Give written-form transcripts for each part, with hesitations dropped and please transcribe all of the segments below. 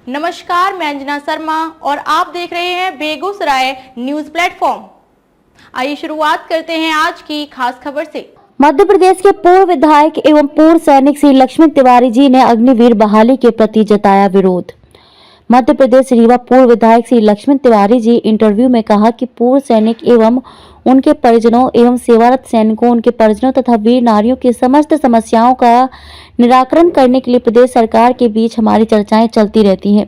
नमस्कार, मैं अंजना शर्मा और आप देख रहे हैं बेगूसराय न्यूज प्लेटफॉर्म। आइए शुरुआत करते हैं आज की खास खबर से। मध्य प्रदेश के पूर्व विधायक एवं पूर्व सैनिक श्री लक्ष्मण तिवारी जी ने अग्निवीर बहाली के प्रति जताया विरोध। मध्य प्रदेश रीवा पूर्व विधायक श्री लक्ष्मण तिवारी जी इंटरव्यू में कहा कि पूर्व सैनिक एवं उनके परिजनों एवं सेवारत सैनिकों, उनके परिजनों तथा वीर नारियों की समस्त समस्याओं का निराकरण करने के लिए प्रदेश सरकार के बीच हमारी चर्चाएं चलती रहती हैं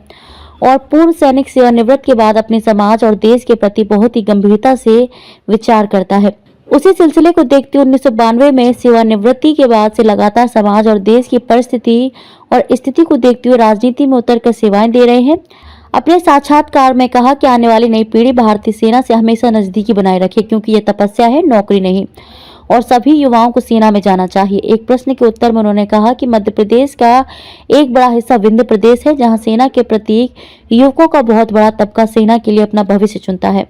और पूर्व सैनिक सेवानिवृत्त के बाद अपने समाज और देश के प्रति बहुत ही गंभीरता से विचार करता है। उसी सिलसिले को देखते हुए 1992 में सेवानिवृत्ति के बाद से लगातार समाज और देश की परिस्थिति और स्थिति को देखते हुए राजनीति में उतरकर सेवाएं दे रहे हैं। अपने साक्षात्कार में कहा कि आने वाली नई पीढ़ी भारतीय सेना से हमेशा नजदीकी बनाए रखे, क्योंकि यह तपस्या है, नौकरी नहीं, और सभी युवाओं को सेना में जाना चाहिए। एक प्रश्न के उत्तर में उन्होंने कहा कि मध्य प्रदेश का एक बड़ा हिस्सा विंध्य प्रदेश है, जहां सेना के प्रतीक युवकों का बहुत बड़ा तबका सेना के लिए अपना भविष्य चुनता है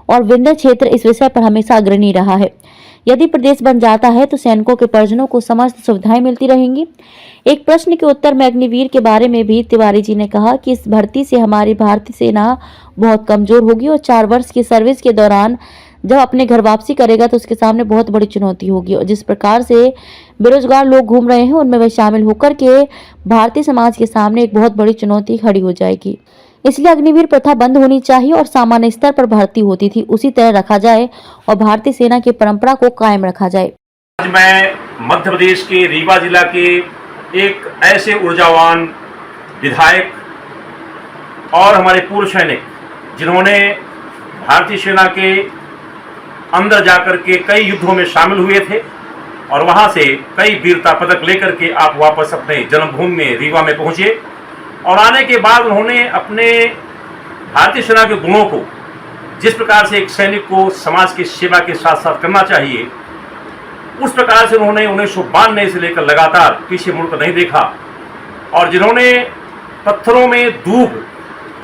और विंध्य क्षेत्र इस विषय पर हमेशा अग्रणी रहा है। यदि प्रदेश बन जाता है तो सैनिकों के परिजनों को समस्त सुविधाएं मिलती रहेंगी। एक प्रश्न के उत्तर में अग्निवीर के बारे में भी तिवारी जी ने कहा कि इस भर्ती से हमारी भारतीय सेना बहुत कमजोर होगी और 4 वर्ष की सर्विस के दौरान जब अपने घर वापसी करेगा तो उसके सामने बहुत बड़ी चुनौती होगी और जिस प्रकार से बेरोजगार लोग घूम रहे हैं उनमें वह शामिल होकर के भारतीय समाज के सामने एक बहुत बड़ी चुनौती खड़ी हो जाएगी। इसलिए अग्निवीर प्रथा बंद होनी चाहिए और सामान्य स्तर पर भर्ती होती थी उसी तरह रखा जाए और भारतीय सेना की परंपरा को कायम रखा जाए। आज मैं मध्य प्रदेश के रीवा जिला के एक ऐसे ऊर्जावान विधायक और हमारे पूर्व सैनिक जिन्होंने भारतीय सेना के अंदर जाकर के कई युद्धों में शामिल हुए थे और वहां से कई वीरता पदक लेकर के आप वापस अपने जन्मभूमि में रीवा में पहुंचे और आने के बाद उन्होंने अपने भारतीय सेना के गुणों को, जिस प्रकार से एक सैनिक को समाज की सेवा के साथ साथ करना चाहिए, उस प्रकार से उन्होंने 1992 से लेकर लगातार पीछे मुड़कर नहीं देखा और जिन्होंने पत्थरों में धूप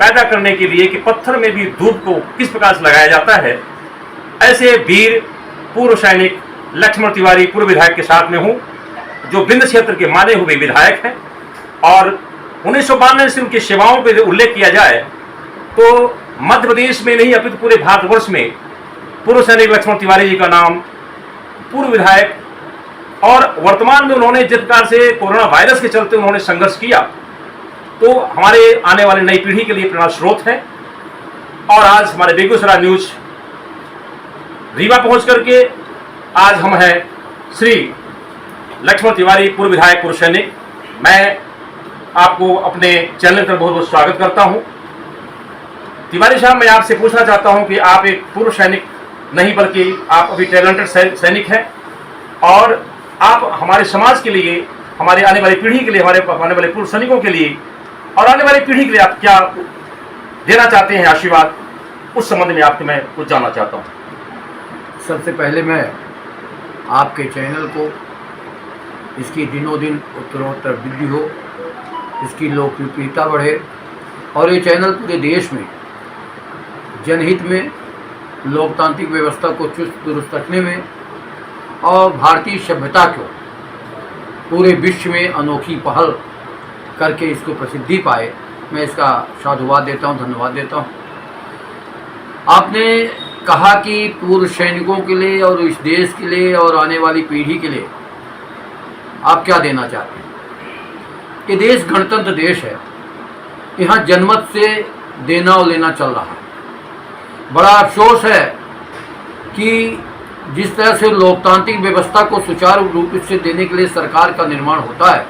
पैदा करने के लिए कि पत्थर में भी धूप को किस प्रकार से लगाया जाता है, ऐसे वीर पूर्व सैनिक लक्ष्मण तिवारी पूर्व विधायक के साथ में हूँ, जो विंध्य क्षेत्र के माने हुए विधायक हैं। और 1992 से उनकी सेवाओं पर उल्लेख किया जाए तो मध्य प्रदेश में नहीं अपितु पूरे भारतवर्ष में पूर्व सैनिक लक्ष्मण तिवारी जी का नाम, पूर्व विधायक और वर्तमान में उन्होंने जिस प्रकार से कोरोना वायरस के चलते उन्होंने संघर्ष किया तो हमारे आने वाली नई पीढ़ी के लिए प्रेरणा स्रोत है। और आज हमारे बेगूसराय न्यूज रीवा पहुंच करके आज हम हैं श्री लक्ष्मण तिवारी पूर्व विधायक पूर्व सैनिक। मैं आपको अपने चैनल पर बहुत बहुत स्वागत करता हूं। तिवारी साहब, मैं आपसे पूछना चाहता हूं कि आप एक पूर्व सैनिक नहीं बल्कि आप अभी टैलेंटेड सैनिक हैं और आप हमारे समाज के लिए, हमारे आने वाली पीढ़ी के लिए, हमारे आने वाले पूर्व सैनिकों के लिए और आने वाली पीढ़ी के लिए आप क्या देना चाहते हैं आशीर्वाद, उस संबंध में आपसे मैं कुछ जानना चाहता हूँ। सबसे पहले मैं आपके चैनल को इसकी दिनों दिन उत्तरोत्तर वृद्धि हो, इसकी लोकप्रियता बढ़े और ये चैनल पूरे देश में जनहित में लोकतांत्रिक व्यवस्था को चुस्त दुरुस्त रखने में और भारतीय सभ्यता को पूरे विश्व में अनोखी पहल करके इसको प्रसिद्धि पाए, मैं इसका साधुवाद देता हूँ, धन्यवाद देता हूँ। आपने कहा कि पूर्व सैनिकों के लिए और इस देश के लिए और आने वाली पीढ़ी के लिए आप क्या देना चाहते हैं। ये देश गणतंत्र देश है, यहाँ जनमत से देना और लेना चल रहा है। बड़ा अफसोस है कि जिस तरह से लोकतांत्रिक व्यवस्था को सुचारू रूप से देने के लिए सरकार का निर्माण होता है,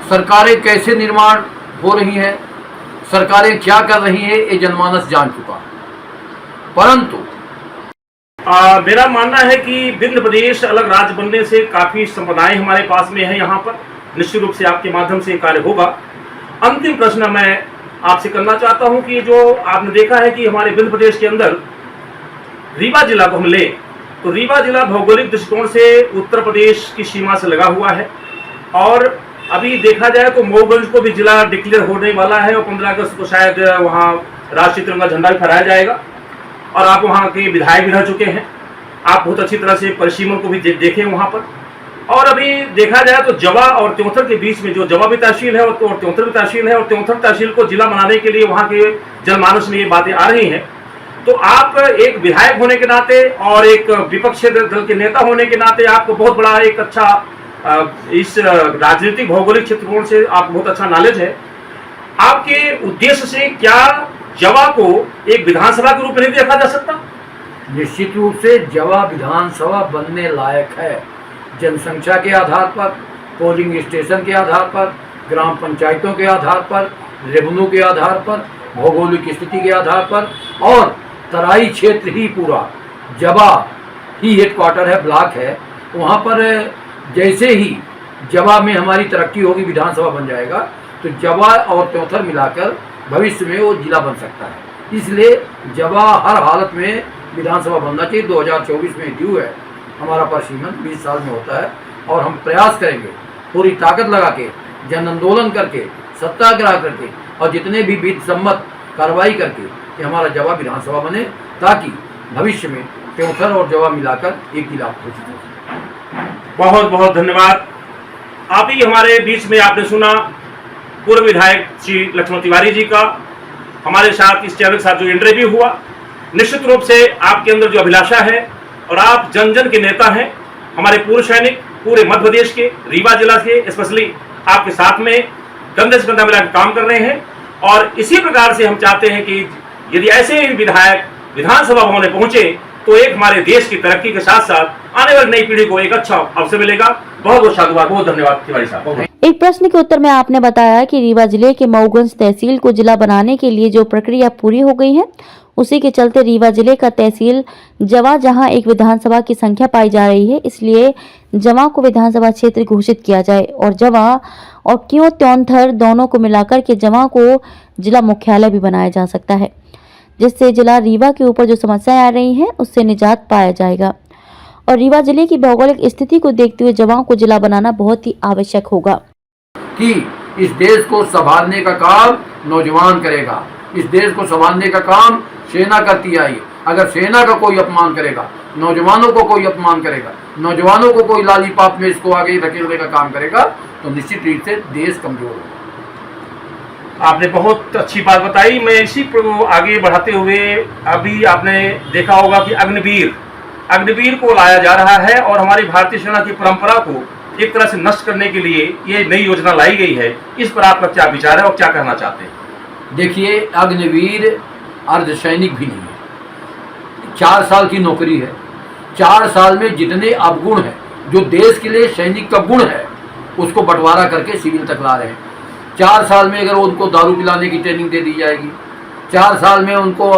सरकारें कैसे निर्माण हो रही हैं, सरकारें क्या कर रही हैं, ये जनमानस जान चुका है। परंतु मेरा मानना है कि विंध्य प्रदेश अलग राज्य बनने से काफी संपदाएं हमारे पास में है। यहाँ पर निश्चित रूप से आपके माध्यम से कार्य होगा। अंतिम प्रश्न मैं आपसे करना चाहता हूं कि जो आपने देखा है कि हमारे विंध्य प्रदेश के अंदर रीवा जिला को हम ले तो रीवा जिला भौगोलिक दृष्टिकोण से उत्तर प्रदेश की सीमा से लगा हुआ है और अभी देखा जाए तो मऊगंज को भी जिला डिक्लेयर होने वाला है और 15 अगस्त को शायद वहाँ राष्ट्रीय तिरंगा झंडा भी फहराया जाएगा। और आप वहाँ के विधायक भी रह चुके हैं, आप बहुत अच्छी तरह से परिसीमन को भी देखें वहाँ पर। और अभी देखा जाए तो जवा और त्योंथर के बीच में जो जवा भी तहसील है और त्योंथर भी तहसील है, और त्योंथर तहसील को जिला बनाने के लिए वहाँ के जनमानस में ये बातें आ रही हैं। तो आप एक विधायक होने के नाते और एक विपक्षी दल के नेता होने के नाते आपको बहुत बड़ा एक अच्छा इस राजनीतिक भौगोलिक क्षेत्रकोण से आप बहुत अच्छा नॉलेज है। आपके उद्देश्य से क्या जवा को एक विधानसभा के रूप में नहीं देखा जा सकता? निश्चित रूप से जवा विधानसभा बनने लायक है। जनसंख्या के आधार पर, पोलिंग स्टेशन के आधार पर, ग्राम पंचायतों के आधार पर, रेवेन्यू के आधार पर, भौगोलिक स्थिति के आधार पर, और तराई क्षेत्र ही पूरा जवा ही हेडक्वार्टर है, ब्लॉक है। वहाँ पर जैसे ही जवा में हमारी तरक्की होगी, विधानसभा बन जाएगा, तो जवा और त्योंथर मिलाकर भविष्य में वो जिला बन सकता है। इसलिए जवा हर हालत में विधानसभा बनना चाहिए। 2024 में ड्यू है हमारा परिसीमन, 20 साल में होता है, और हम प्रयास करेंगे पूरी ताकत लगा के, जन आंदोलन करके, सत्याग्रह करके, और जितने भी विधि सम्मत कार्रवाई करके कि हमारा जवा विधानसभा बने, ताकि भविष्य में त्योंथर और जवा मिलाकर एक जिला घोषित हो। बहुत बहुत धन्यवाद। आप ही हमारे बीच में आपने सुना पूर्व विधायक श्री लक्ष्मण तिवारी जी का हमारे साथ इस चैनल के साथ जो इंटरव्यू हुआ। निश्चित रूप से आपके अंदर जो अभिलाषा है और आप जन जन के नेता हैं, हमारे पूर्व सैनिक पूरे मध्य प्रदेश के, रीवा जिला के स्पेशली आपके साथ में कंधे से कंधा मिलाकर काम कर रहे हैं। और इसी प्रकार से हम चाहते हैं कि यदि ऐसे ही विधायक विधानसभा भवन पहुंचे तो एक हमारे देश की तरक्की के साथ साथ आने वाली नई पीढ़ी को एक अच्छा अवसर मिलेगा। बहुत बहुत साधुवाद, बहुत धन्यवाद तिवारी साहब। एक प्रश्न के उत्तर में आपने बताया कि रीवा जिले के मऊगंज तहसील को जिला बनाने के लिए जो प्रक्रिया पूरी हो गई है, उसी के चलते रीवा जिले का तहसील जवा, जहां एक विधानसभा की संख्या पाई जा रही है, इसलिए जवा को विधानसभा क्षेत्र घोषित किया जाए और जवा और क्यों त्योंथर दोनों को मिलाकर के जवा को जिला मुख्यालय भी बनाया जा सकता है, जिससे जिला रीवा के ऊपर जो समस्याएं आ रही हैं उससे निजात पाया जाएगा। और रीवा जिले की भौगोलिक स्थिति को देखते हुए जवाओं को जिला बनाना बहुत ही आवश्यक होगा कि इस देश को संभालने का काम नौजवान करेगा। इस देश को संभालने का काम सेना करती आई। अगर सेना का कोई अपमान करेगा, नौजवानों को कोई अपमान करेगा, नौजवानों को कोई लालीपाप में इसको आगे धकेलने का काम करेगा, तो निश्चित रूप से देश कमजोर होगा। आपने बहुत अच्छी बात बताई। मैं इसी को आगे बढ़ाते हुए, अभी आपने देखा होगा कि अग्निवीर को लाया जा रहा है और हमारी भारतीय सेना की परंपरा को एक तरह से नष्ट करने के लिए ये नई योजना लाई गई है। इस पर आपका क्या विचार है और क्या कहना चाहते हैं? देखिए, अग्निवीर अर्धसैनिक भी नहीं है। 4 साल की नौकरी है। 4 साल में जितने अवगुण हैं, जो देश के लिए सैनिक का गुण है, उसको बंटवारा करके सिविल तक ला रहे हैं। 4 साल में अगर उनको दारू पिलाने की ट्रेनिंग दे दी जाएगी, 4 साल में उनको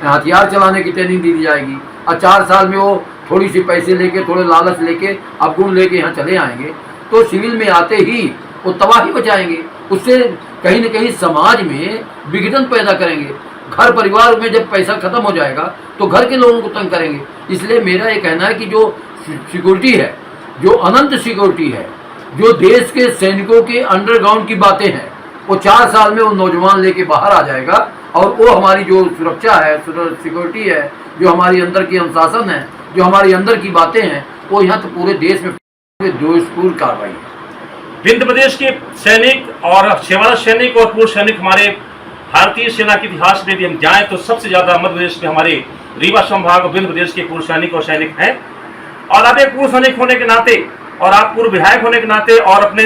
हथियार चलाने की ट्रेनिंग दी जाएगी, और 4 साल में वो थोड़ी सी पैसे लेके, थोड़े लालच लेके, अवगुण लेके यहाँ चले आएंगे, तो सिविल में आते ही वो तबाही बचाएंगे। उससे कहीं न कहीं समाज में विघटन पैदा करेंगे। घर परिवार में जब पैसा खत्म हो जाएगा तो घर के लोगों को तंग करेंगे। इसलिए मेरा ये कहना है कि जो सिक्योरिटी है, जो अनंत सिक्योरिटी है, जो देश के सैनिकों के अंडरग्राउंड की बातें हैं, वो 4 साल में वो नौजवान लेके बाहर आ जाएगा, और वो हमारी जो सुरक्षा है, सिक्योरिटी है, जो हमारी अंदर की अनुशासन है, जो हमारी अंदर की बातें हैं, वो यहाँ तो पूरे देश में दोषपूर्ण कार्रवाई है। विंध्य प्रदेश के सैनिक और सेवारत सैनिक और पूर्व सैनिक हमारे भारतीय सेना के इतिहास में भी हम जाएं तो सबसे ज्यादा मध्य प्रदेश में हमारे रीवा संभाग और विंध्य प्रदेश के पूर्व सैनिक और सैनिक हैं। और आप एक पूर्व सैनिक होने के नाते और आप पूर्व विधायक होने के नाते और अपने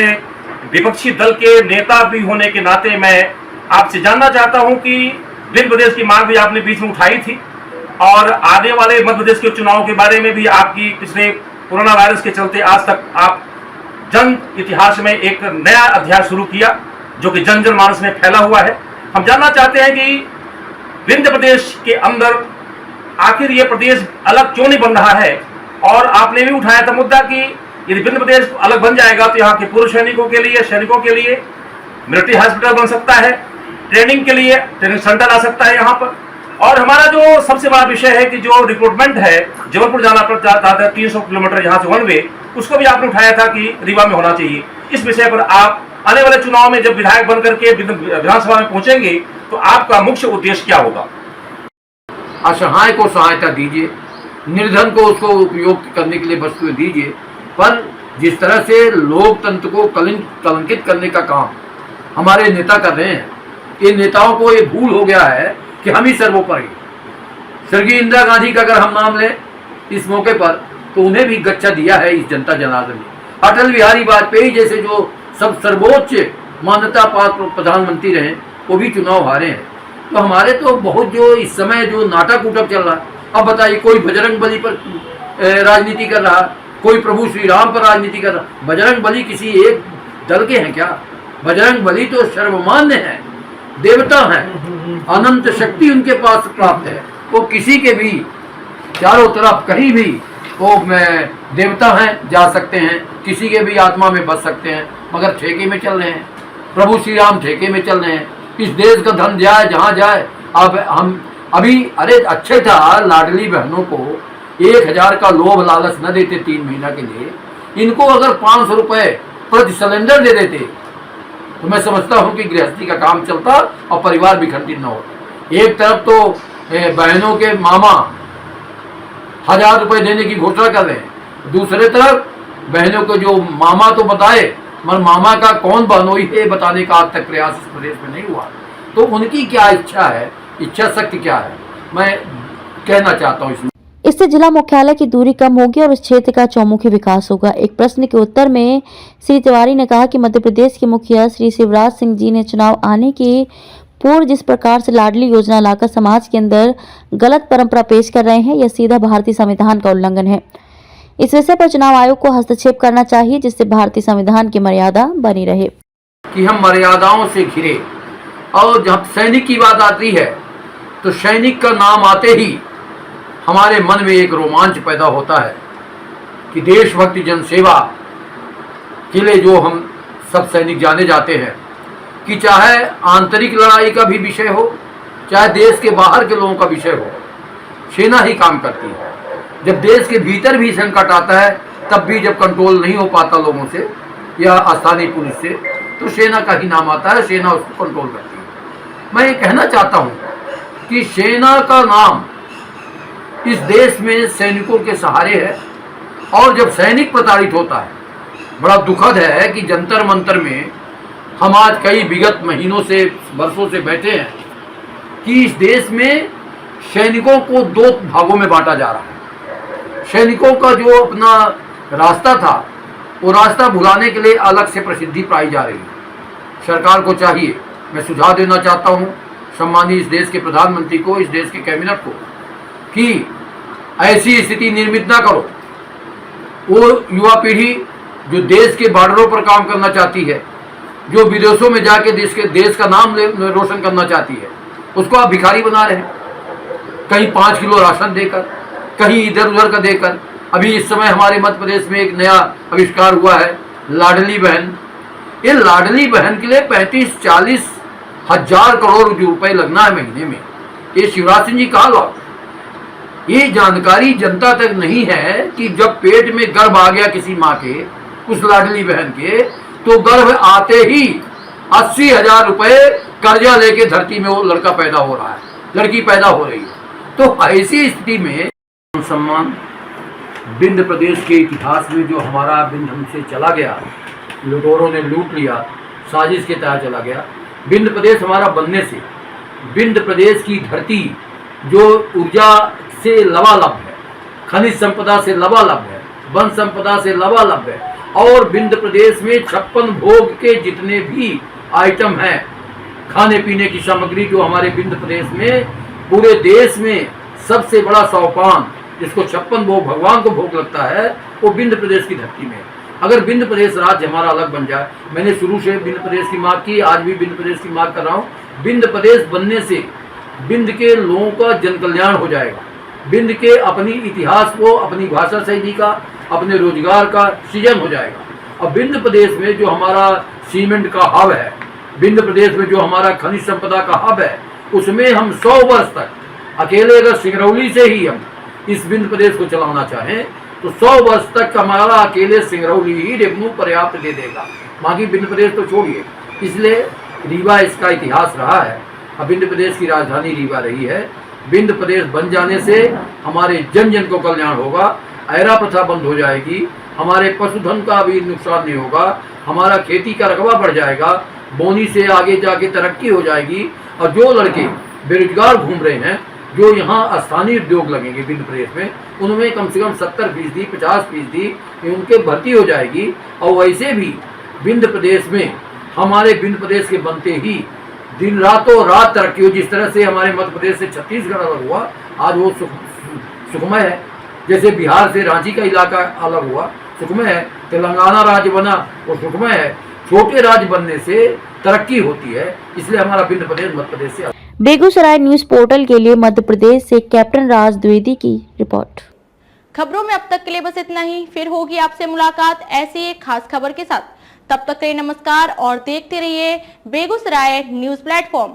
विपक्षी दल के नेता भी होने के नाते मैं आपसे जानना चाहता हूं कि विंध्य प्रदेश की मांग भी आपने बीच में उठाई थी, और आने वाले मध्य प्रदेश के चुनाव के बारे में भी आपकी पिछले कोरोना वायरस के चलते आज तक आप जन इतिहास में एक नया अध्याय शुरू किया जो कि जन मानस में फैला हुआ है। हम जानना चाहते हैं कि विंध्य प्रदेश के अंदर आखिर ये प्रदेश अलग क्यों नहीं बन रहा है, और आपने भी उठाया था मुद्दा कि यदि विंध्य प्रदेश अलग बन जाएगा तो यहाँ के पूर्व सैनिकों के लिए मिलिट्री हॉस्पिटल बन सकता है, ट्रेनिंग के लिए ट्रेनिंग सेंटर आ सकता है यहाँ पर। और हमारा जो सबसे बड़ा विषय है कि जो रिक्रूटमेंट है, जबलपुर जाना पड़ता है 300 किलोमीटर यहाँ से वन वे, उसको भी आपने उठाया था कि रीवा में होना चाहिए। इस विषय पर आप आने वाले चुनाव में जब विधायक बनकर के विधानसभा में पहुंचेंगे तो आपका मुख्य उद्देश्य क्या होगा? असहाय को सहायता दीजिए, निर्धन को उसको उपयोग करने के लिए वस्तुएं दीजिए, पर जिस तरह से लोकतंत्र को कलंकित करने का काम हमारे नेता कर रहे हैं, ये नेताओं को ये भूल हो गया है कि हम ही सर्वोपरि। स्वर्गीय इंदिरा गांधी का अगर हम नाम लें इस मौके पर, तो उन्हें भी गच्चा दिया है इस जनता जनार्दन ने। अटल बिहारी वाजपेयी जैसे जो सब सर्वोच्च मान्यता पात्र प्रधानमंत्री रहे, वो भी चुनाव हारे हैं। तो हमारे तो बहुत जो इस समय जो नाटक उटक चल रहा है, अब बताइए, कोई बजरंग बली पर राजनीति कर रहा, कोई प्रभु श्री राम पर राजनीति कर रहा। बजरंग बली किसी एक दल के हैं क्या? बजरंग बली तो सर्वमान्य है, देवता हैं, अनंत शक्ति उनके पास प्राप्त है। वो किसी के भी चारों तरफ कहीं भी वो देवता हैं, जा सकते हैं, किसी के भी आत्मा में बस सकते हैं, मगर ठेके में चल रहे हैं। प्रभु श्री राम ठेके में चल रहे हैं। इस देश का धन जाए जहाँ जाए। अब हम अभी, अरे अच्छे था लाडली बहनों को 1000 का लोभ लालच न देते 3 महीना के लिए, इनको अगर 500 रुपये प्रति सिलेंडर दे देते तो मैं समझता हूँ कि गृहस्थी का काम चलता और परिवार भी खंडित न होता। एक तरफ तो बहनों के मामा 1000 रुपये देने की घोषणा कर रहे हैं, दूसरे तरफ बहनों को जो मामा तो बताए, मगर मामा का कौन बहनोई है बताने का आज तक प्रयास इस प्रदेश में नहीं हुआ। तो उनकी क्या इच्छा है, इच्छा शक्ति क्या है, मैं कहना चाहता हूँ इसमें। इससे जिला मुख्यालय की दूरी कम होगी और उस क्षेत्र का चौमुखी विकास होगा। एक प्रश्न के उत्तर में श्री तिवारी ने कहा कि मध्य प्रदेश के मुखिया श्री शिवराज सिंह जी ने चुनाव आने के पूर्व जिस प्रकार से लाडली योजना लाकर समाज के अंदर गलत परंपरा पेश कर रहे हैं, यह सीधा भारतीय संविधान का उल्लंघन है। इस विषय पर चुनाव आयोग को हस्तक्षेप करना चाहिए, जिससे भारतीय संविधान की मर्यादा बनी रहे। कि हम मर्यादाओं से घिरे, और जब सैनिक की बात आती है तो सैनिक का नाम आते ही हमारे मन में एक रोमांच पैदा होता है कि देशभक्ति जनसेवा के लिए जो हम सब सैनिक जाने जाते हैं, कि चाहे आंतरिक लड़ाई का भी विषय हो, चाहे देश के बाहर के लोगों का विषय हो, सेना ही काम करती है। जब देश के भीतर भी संकट आता है, तब भी जब कंट्रोल नहीं हो पाता लोगों से या स्थानीय पुलिस से, तो सेना का ही नाम आता है, सेना उसको कंट्रोल करती है। मैं ये कहना चाहता हूँ कि सेना का नाम इस देश में सैनिकों के सहारे है, और जब सैनिक प्रताड़ित होता है, बड़ा दुखद है कि जंतर मंतर में हम आज कई विगत महीनों से, वर्षों से बैठे हैं कि इस देश में सैनिकों को 2 भागों में बांटा जा रहा है। सैनिकों का जो अपना रास्ता था, वो रास्ता भुलाने के लिए अलग से प्रसिद्धि पाई जा रही है। सरकार को चाहिए, मैं सुझाव देना चाहता हूँ सम्मानित इस देश के प्रधानमंत्री को, इस देश के कैबिनेट को, कि ऐसी स्थिति निर्मित ना करो। वो युवा पीढ़ी जो देश के बॉर्डरों पर काम करना चाहती है, जो विदेशों में जाके देश का नाम रोशन करना चाहती है, उसको आप भिखारी बना रहे हैं। कहीं 5 किलो राशन देकर, कहीं इधर उधर का देकर। अभी इस समय हमारे मध्य प्रदेश में एक नया आविष्कार हुआ है, लाडली बहन। ये लाडली बहन के लिए 35-40 हजार करोड़ रुपए लगना है महीने में। ये शिवराज सिंह जी कहाँ लो? ये जानकारी जनता तक नहीं है कि जब पेट में गर्भ आ गया किसी माँ के, उस लाडली बहन के, तो गर्भ आते ही 80,000 रुपए कर्जा लेके धरती में वो लड़का पैदा हो रहा है, लड़की पैदा हो रही है। तो ऐसी स्थिति में सम्मान विंध्य प्रदेश के इतिहास में जो हमारा विंध्य हमसे चला गया, लुटेरों ने लूट लिया, साजिश के तहत चला गया। विंध्य प्रदेश हमारा बनने से विंध्य प्रदेश की धरती जो ऊर्जा से लबालब है, खनिज संपदा से लबालब है, वन संपदा से लबालब है, और विंध्य प्रदेश में 56 भोग के जितने भी आइटम हैं, खाने पीने की सामग्री, जो हमारे विंध्य प्रदेश में पूरे देश में सबसे बड़ा सोपान, जिसको 56 भोग भगवान को भोग लगता है, वो विंध्य प्रदेश की धरती में। अगर विंध्य प्रदेश राज्य हमारा अलग बन जाए, मैंने शुरू से विंध्य प्रदेश की मांग की, आज भी विंध्य प्रदेश की मांग कर रहा हूँ। विंध्य प्रदेश बनने से विंध्य के लोगों का जन कल्याण हो जाएगा। विंध्य के अपनी इतिहास को, अपनी भाषा शैली का, अपने रोजगार का सृजन हो जाएगा। अब विंध्य प्रदेश में जो हमारा सीमेंट का हब है, विंध्य प्रदेश में जो हमारा खनिज संपदा का हब है, उसमें हम 100 वर्ष तक अकेले अगर सिंगरौली से ही हम इस विंध्य प्रदेश को चलाना चाहें, तो 100 वर्ष तक हमारा अकेले सिंगरौली ही रेवन्यू पर्याप्त दे देगा। बाकी विंध्य प्रदेश तो छोड़िए। इसलिए रीवा इसका इतिहास रहा है। अब विंध्य प्रदेश की राजधानी रीवा रही है। विंध्य प्रदेश बन जाने से हमारे जन जन को कल्याण होगा। ऐरा प्रथा बंद हो जाएगी, हमारे पशुधन का भी नुकसान नहीं होगा, हमारा खेती का रकबा बढ़ जाएगा, बोनी से आगे जाके तरक्की हो जाएगी। और जो लड़के बेरोजगार घूम रहे हैं, जो यहाँ स्थानीय उद्योग लगेंगे विंध्य प्रदेश में, उनमें कम से कम 70%, 50% उनके भर्ती हो जाएगी। और वैसे भी विंध्य प्रदेश में हमारे विंध्य प्रदेश के बनते ही दिन रातों रात तरक्की हो। जिस तरह से हमारे मध्य प्रदेश से छत्तीसगढ़ अलग हुआ, आज वो सुखमय है। जैसे बिहार से रांची का इलाका अलग हुआ, सुखमय है। तेलंगाना राज्य बना, वो सुखमय है। छोटे राज्य बनने से तरक्की होती है, इसलिए हमारा विंध्य प्रदेश मध्य प्रदेश से। बेगूसराय न्यूज पोर्टल के लिए मध्य प्रदेश से कैप्टन राज द्विवेदी की रिपोर्ट। खबरों में अब तक के लिए बस इतना ही। फिर होगी आपसे मुलाकात ऐसी एक खास खबर के साथ। तब तक के लिए नमस्कार और देखते रहिए बेगूसराय न्यूज प्लेटफॉर्म।